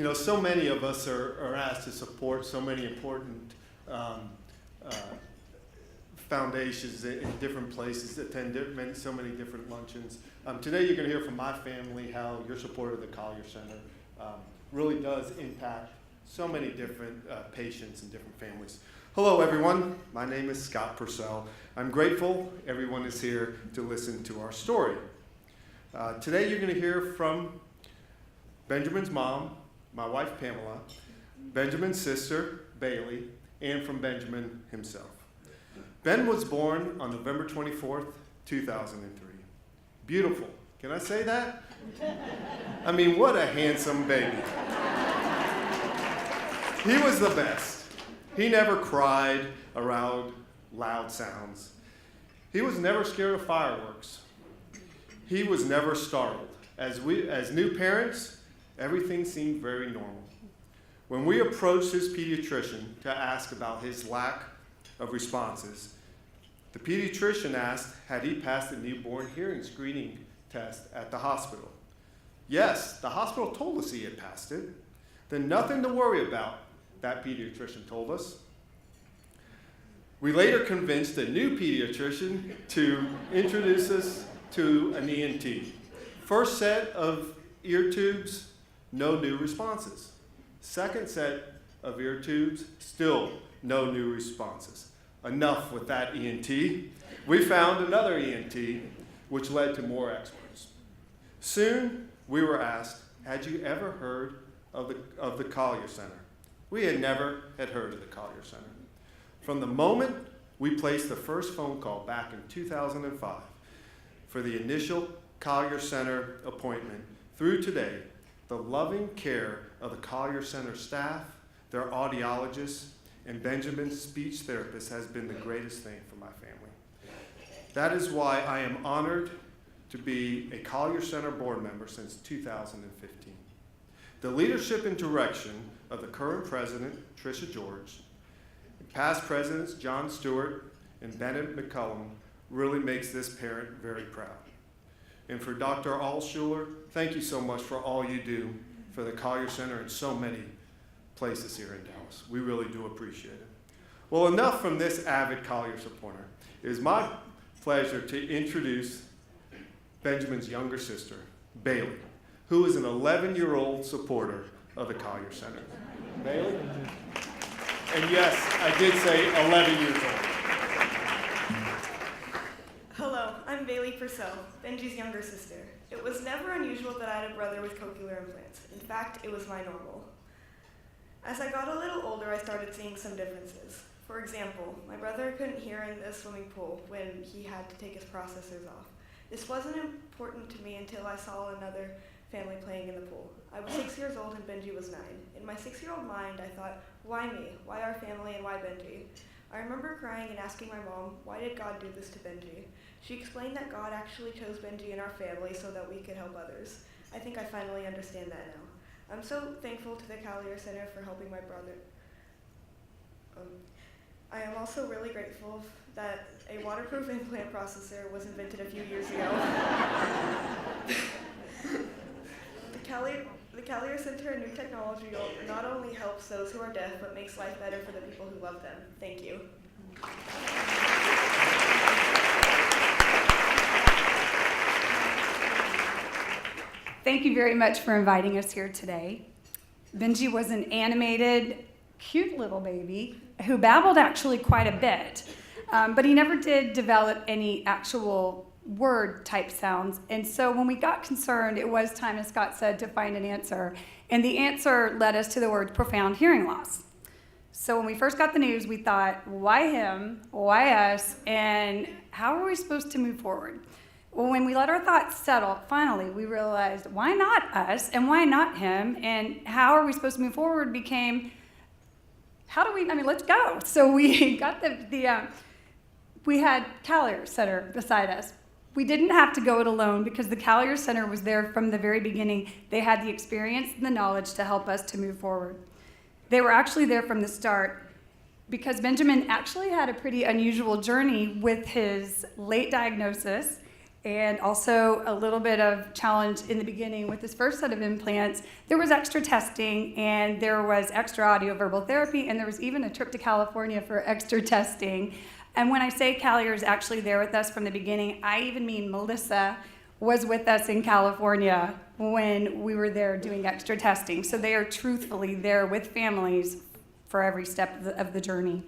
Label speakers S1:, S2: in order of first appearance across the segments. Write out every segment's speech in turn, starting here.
S1: You know, so many of us are asked to support so many important foundations in different places, attend so many different luncheons. Today you're going to hear from my family how your support of the Callier Center really does impact so many different patients and different families. Hello everyone, my name is Scott Purcel. I'm grateful everyone is here to listen to our story. Today you're going to hear from Benjamin's mom, my wife Pamela, Benjamin's sister Bailey, and from Benjamin himself. Ben was born on November 24th, 2003. Beautiful. Can I say that? I mean, what a handsome baby. He was the best. He never cried around loud sounds. He was never scared of fireworks. He was never startled. As new parents, everything seemed very normal. When we approached his pediatrician to ask about his lack of responses, the pediatrician asked, had he passed the newborn hearing screening test at the hospital? Yes, the hospital told us he had passed it. Then nothing to worry about, that pediatrician told us. We later convinced a new pediatrician to introduce us to an ENT. First set of ear tubes, no new responses. Second set of ear tubes, still no new responses. Enough with that ENT. We found another ENT, which led to more experts. Soon, we were asked, had you ever heard of the Cochlear Center? We had never heard of the Cochlear Center. From the moment we placed the first phone call back in 2005 for the initial Cochlear Center appointment through today, the loving care of the Cochlear Center staff, their audiologists, and Benjamin's speech therapist has been the greatest thing for my family. That is why I am honored to be a Callier Center board member since 2015. The leadership and direction of the current president, Tricia George, and past presidents John Stewart and Bennett McCullum really makes this parent very proud. And for Dr. Alschuler, thank you so much for all you do for the Callier Center and so many places here in Dallas. We really do appreciate it. Well, enough from this avid Callier supporter. It is my pleasure to introduce Benjamin's younger sister, Bailey, who is an 11-year-old supporter of the Callier Center. Bailey? And yes, I did say 11 years old.
S2: Hello, I'm Bailey Purcel, Benji's younger sister. It was never unusual that I had a brother with cochlear implants. In fact, it was my normal. As I got a little older, I started seeing some differences. For example, my brother couldn't hear in the swimming pool when he had to take his processors off. This wasn't important to me until I saw another family playing in the pool. I was 6 years old and Benji was 9. In my 6-year-old mind, I thought, why me? Why our family and why Benji? I remember crying and asking my mom, why did God do this to Benji? She explained that God actually chose Benji and our family so that we could help others. I think I finally understand that now. I'm so thankful to the Callier Center for helping my brother. I am also really grateful that a waterproof implant processor was invented a few years ago. The Callier Center and new technology not only helps those who are deaf, but makes life better for the people who love them. Thank you.
S3: Thank you very much for inviting us here today. Benji was an animated, cute little baby who babbled actually quite a bit, but he never did develop any actual word type sounds. And so when we got concerned, it was time, as Scott said, to find an answer. And the answer led us to the word profound hearing loss. So when we first got the news, we thought, why him? Why us? And how are we supposed to move forward? Well, when we let our thoughts settle, finally, we realized, why not us and why not him? And how are we supposed to move forward became, let's go. So we got we had Callier Center beside us. We didn't have to go it alone because the Callier Center was there from the very beginning. They had the experience and the knowledge to help us to move forward. They were actually there from the start because Benjamin actually had a pretty unusual journey with his late diagnosis And also a little bit of challenge in the beginning with this first set of implants. There was extra testing, and there was extra audio-verbal therapy, and there was even a trip to California for extra testing. And when I say Callier is actually there with us from the beginning, I even mean Melissa was with us in California when we were there doing extra testing. So they are truthfully there with families for every step of the journey.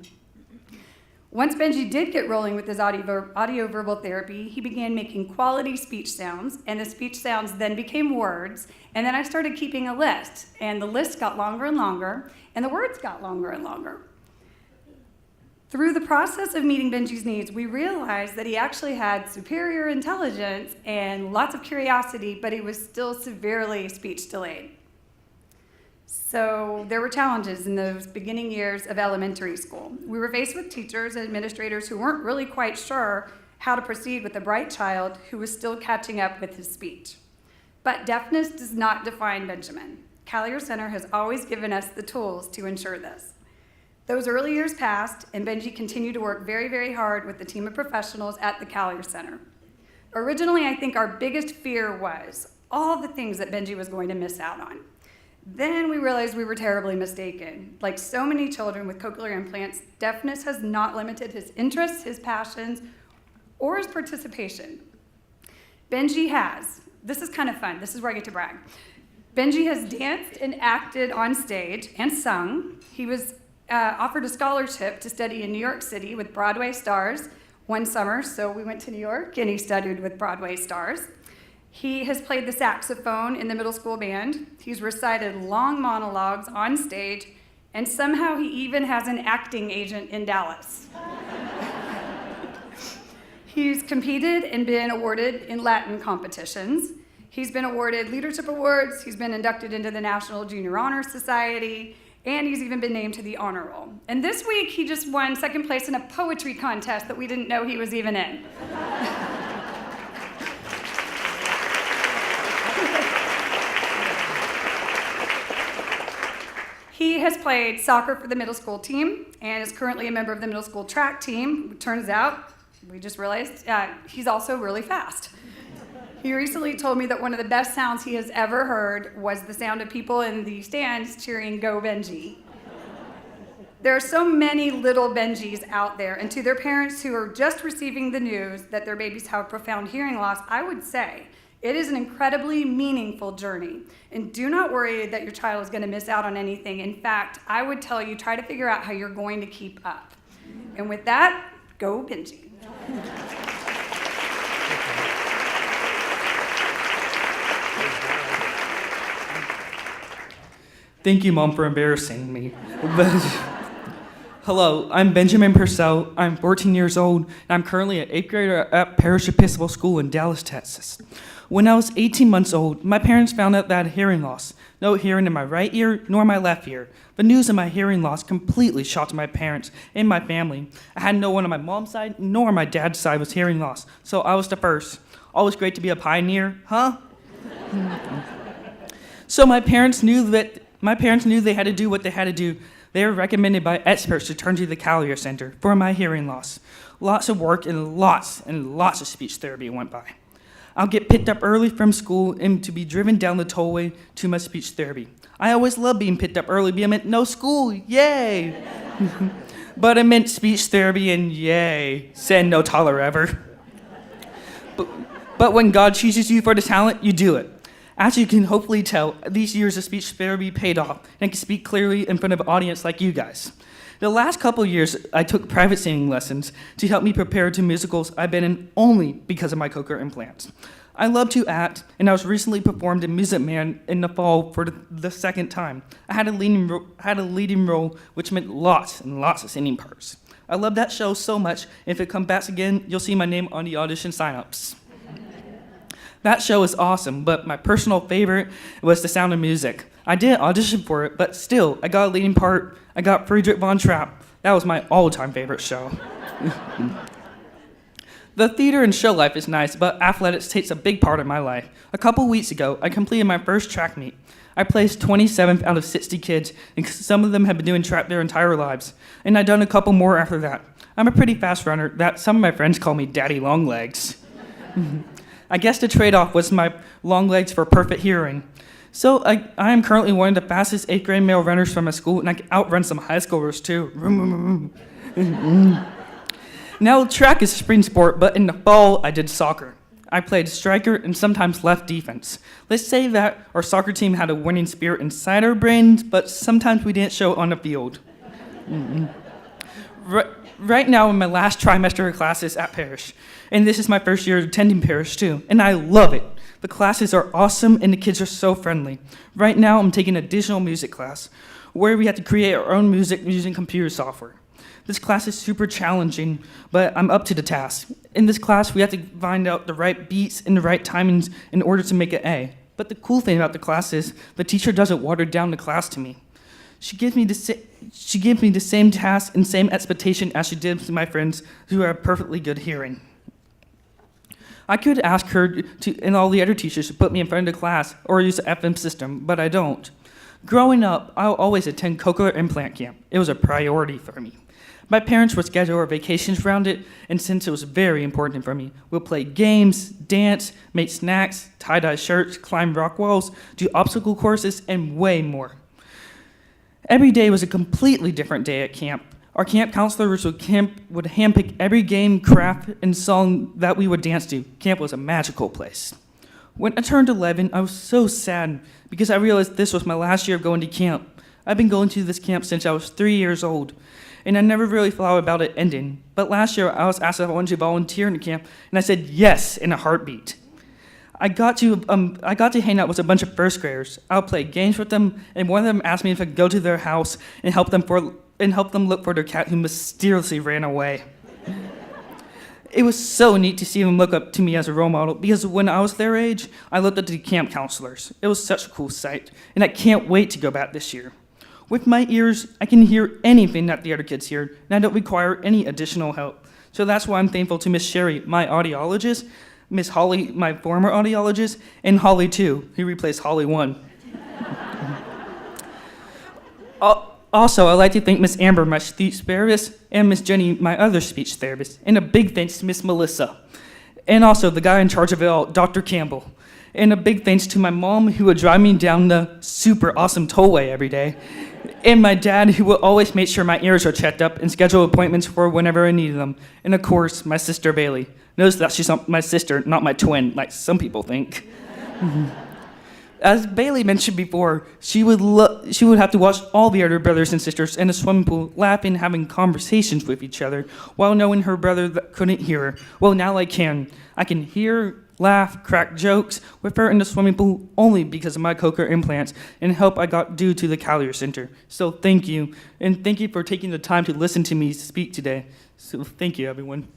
S3: Once Benji did get rolling with his audio-verbal therapy, he began making quality speech sounds, and the speech sounds then became words, and then I started keeping a list, and the list got longer and longer, and the words got longer and longer. Through the process of meeting Benji's needs, we realized that he actually had superior intelligence and lots of curiosity, but he was still severely speech delayed. So there were challenges in those beginning years of elementary school. We were faced with teachers and administrators who weren't really quite sure how to proceed with a bright child who was still catching up with his speech. But deafness does not define Benjamin. Callier Center has always given us the tools to ensure this. Those early years passed, and Benji continued to work very, very hard with the team of professionals at the Callier Center. Originally, I think our biggest fear was all the things that Benji was going to miss out on. Then we realized we were terribly mistaken. Like so many children with cochlear implants, deafness has not limited his interests, his passions, or his participation. Benji has, this is kind of fun, this is where I get to brag. Benji has danced and acted on stage and sung. He was offered a scholarship to study in New York City with Broadway stars one summer, so we went to New York and he studied with Broadway stars. He has played the saxophone in the middle school band. He's recited long monologues on stage, and somehow he even has an acting agent in Dallas. He's competed and been awarded in Latin competitions. He's been awarded leadership awards. He's been inducted into the National Junior Honor Society, and he's even been named to the honor roll. And this week, he just won second place in a poetry contest that we didn't know he was even in. He has played soccer for the middle school team and is currently a member of the middle school track team. It turns out, we just realized, he's also really fast. He recently told me that one of the best sounds he has ever heard was the sound of people in the stands cheering, "Go Benji." There are so many little Benjis out there, and to their parents who are just receiving the news that their babies have profound hearing loss, I would say it is an incredibly meaningful journey. And do not worry that your child is going to miss out on anything. In fact, I would tell you, try to figure out how you're going to keep up. And with that, go Benji.
S4: Thank you, Mom, for embarrassing me. Hello, I'm Benjamin Purcel. I'm 14 years old, and I'm currently an 8th grader at Parish Episcopal School in Dallas, Texas. When I was 18 months old, my parents found out that I had hearing loss. No hearing in my right ear nor my left ear. The news of my hearing loss completely shocked my parents and my family. I had no one on my mom's side nor on my dad's side with hearing loss, so I was the first. Always great to be a pioneer, huh? So my parents knew they had to do what they had to do. They were recommended by experts to turn to the Callier Center for my hearing loss. Lots of work and lots of speech therapy went by. I'll get picked up early from school and to be driven down the tollway to my speech therapy. I always loved being picked up early because it meant no school, yay! But it meant speech therapy and yay, send no taller ever. But when God chooses you for the talent, you do it. As you can hopefully tell, these years of speech therapy paid off, and I can speak clearly in front of an audience like you guys. The last couple of years, I took private singing lessons to help me prepare to musicals I've been in only because of my cochlear implants. I love to act, and I was recently performed in Music Man in the fall for the second time. I had a leading role, which meant lots and lots of singing parts. I love that show so much, and if it comes back again, you'll see my name on the audition signups. That show is awesome, but my personal favorite was The Sound of Music. I didn't audition for it, but still, I got a leading part. I got Friedrich von Trapp. That was my all-time favorite show. The theater and show life is nice, but athletics takes a big part of my life. A couple weeks ago, I completed my first track meet. I placed 27th out of 60 kids, and some of them have been doing track their entire lives. And I've done a couple more after that. I'm a pretty fast runner that some of my friends call me Daddy Longlegs. I guess the trade-off was my long legs for perfect hearing. So I am currently one of the fastest 8th grade male runners from my school, and I can outrun some high schoolers too. Now track is a spring sport, but in the fall I did soccer. I played striker and sometimes left defense. Let's say that our soccer team had a winning spirit inside our brains, but sometimes we didn't show it on the field. Right now, I'm in my last trimester of classes at Parish, and this is my first year attending Parish too, and I love it. The classes are awesome, and the kids are so friendly. Right now, I'm taking an additional music class, where we have to create our own music using computer software. This class is super challenging, but I'm up to the task. In this class, we have to find out the right beats and the right timings in order to make an A. But the cool thing about the class is the teacher doesn't water down the class to me. She gives me the same task and same expectation as she did to my friends who have perfectly good hearing. I could ask her and all the other teachers to put me in front of the class or use the FM system, but I don't. Growing up, I'll always attend Cochlear Implant Camp. It was a priority for me. My parents would schedule our vacations around it, and since it was very important for me, we'll play games, dance, make snacks, tie-dye shirts, climb rock walls, do obstacle courses, and way more. Every day was a completely different day at camp. Our camp counselors would handpick every game, craft, and song that we would dance to. Camp was a magical place. When I turned 11, I was so sad because I realized this was my last year of going to camp. I've been going to this camp since I was 3 years old, and I never really thought about it ending. But last year, I was asked if I wanted to volunteer in the camp, and I said yes in a heartbeat. I got to hang out with a bunch of first graders. I'll play games with them, and one of them asked me if I could go to their house and help them look for their cat who mysteriously ran away. It was so neat to see them look up to me as a role model because when I was their age, I looked up to the camp counselors. It was such a cool sight, and I can't wait to go back this year. With my ears, I can hear anything that the other kids hear, and I don't require any additional help. So that's why I'm thankful to Miss Sherry, my audiologist, Miss Holly, my former audiologist, and Holly 2, who replaced Holly 1. Also, I'd like to thank Miss Amber, my speech therapist, and Miss Jenny, my other speech therapist, and a big thanks to Miss Melissa. And also the guy in charge of it all, Dr. Campbell. And a big thanks to my mom, who would drive me down the super awesome tollway every day. And my dad, who would always make sure my ears are checked up and schedule appointments for whenever I needed them. And of course, my sister Bailey. Notice that she's my sister, not my twin, like some people think. As Bailey mentioned before, she would have to watch all the other brothers and sisters in the swimming pool laughing, having conversations with each other, while knowing her brother couldn't hear her. Well, now I can. I can hear, laugh, crack jokes with her in the swimming pool only because of my cochlear implants and help I got due to the Callier Center. So thank you, and thank you for taking the time to listen to me speak today. So thank you, everyone.